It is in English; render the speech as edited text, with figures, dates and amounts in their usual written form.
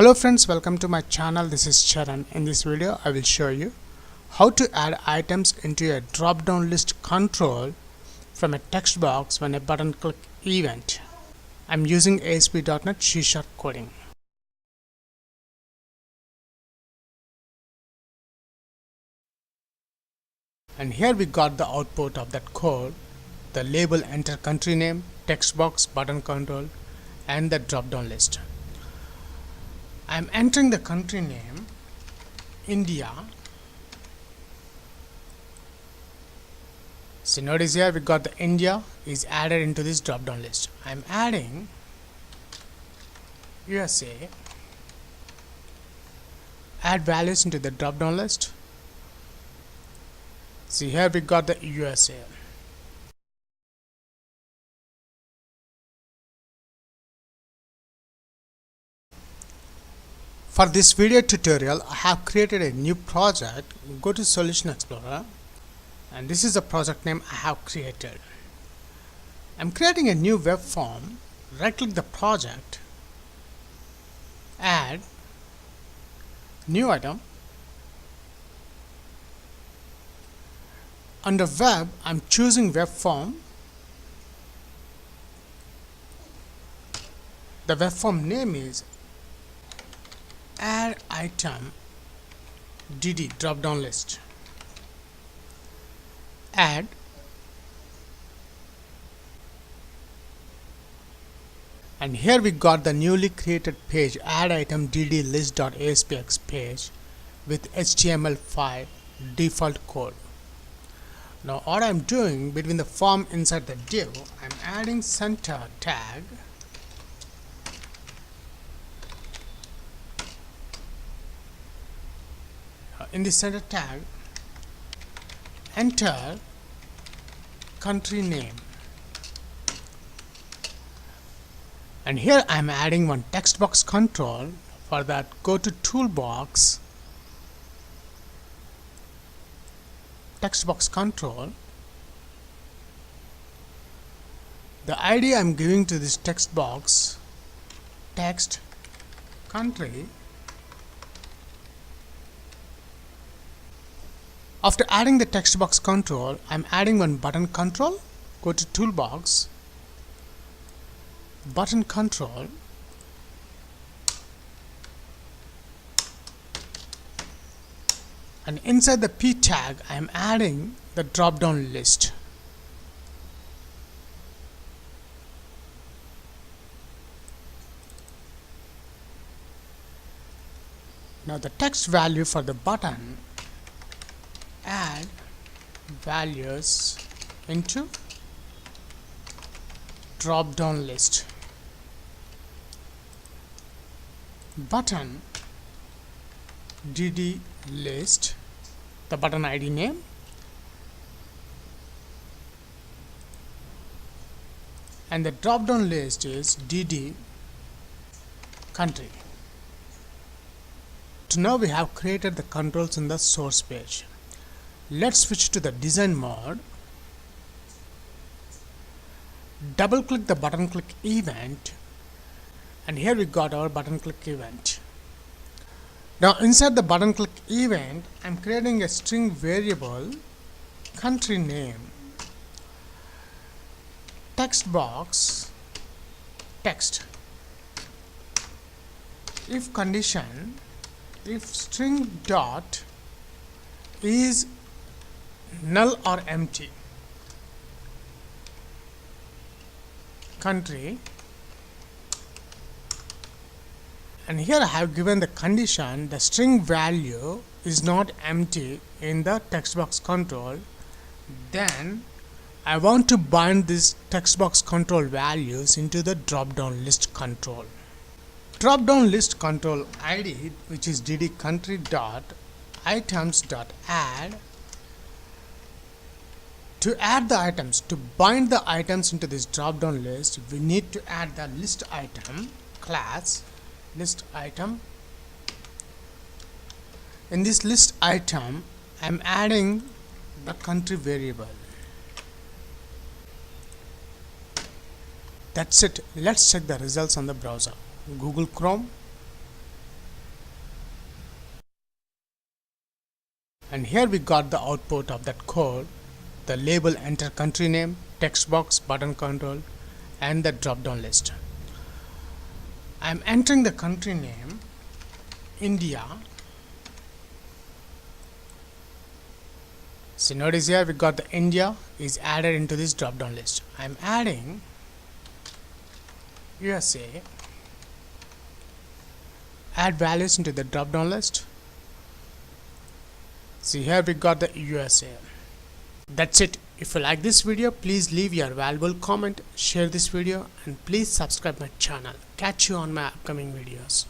Hello friends, welcome to my channel. This is Charan. In this video I will show you how to add items into a drop down list control from a text box when a button click event. I'm using ASP.NET C# coding. And here we got the output of that code, the label enter country name, text box, button control, and the drop down list. I'm entering the country name India. So notice here we got the India is added into this drop down list. I'm adding USA, add values into the drop down list. See here we got the USA. For this video tutorial, I have created a new project. Go to Solution Explorer, and this is the project name I have created. I'm creating a new web form. Right click the project, add new item. Under web, I'm choosing web form. The web form name is add item dd drop down list. Add, and here we got the newly created page add item dd list.aspx page with HTML5 default code. Now what I'm doing between the form inside the div, I'm adding center tag. In the center tag, enter country name, and here I am adding one text box control. For that, go to toolbox, text box control. The ID I am giving to this text box, text country. After adding the text box control, I am adding one button control. Go to toolbox, button control, and inside the p tag I am adding the drop down list. Now the text value for the button, add values into drop down list. Button dd list, the button ID name, and the drop down list is dd country. So now we have created the controls in the source page. Let's switch to the design mode. Double click the button click event, and here we got our button click event. Now inside the button click event, I'm creating a string variable country name, text box, text. If condition, if string dot is null or empty, country, and here I have given the condition the string value is not empty in the text box control, then I want to bind this text box control values into the drop down list control. Drop down list control ID, which is dd country dot items dot add. To add the items, to bind the items into this drop down list, we need to add the list item class, list item. In this list item, I am adding the country variable. That's it. Let's check the results on the browser. Google Chrome, and here we got the output of that code, the label enter country name, text box, button control, and the drop down list. I'm entering the country name India. So notice here we got the India is added into this drop down list. I'm adding USA, add values into the drop down list. See here we got the USA. That's it. If you like this video, please leave your valuable comment, share this video, and please subscribe my channel. Catch you on my upcoming videos.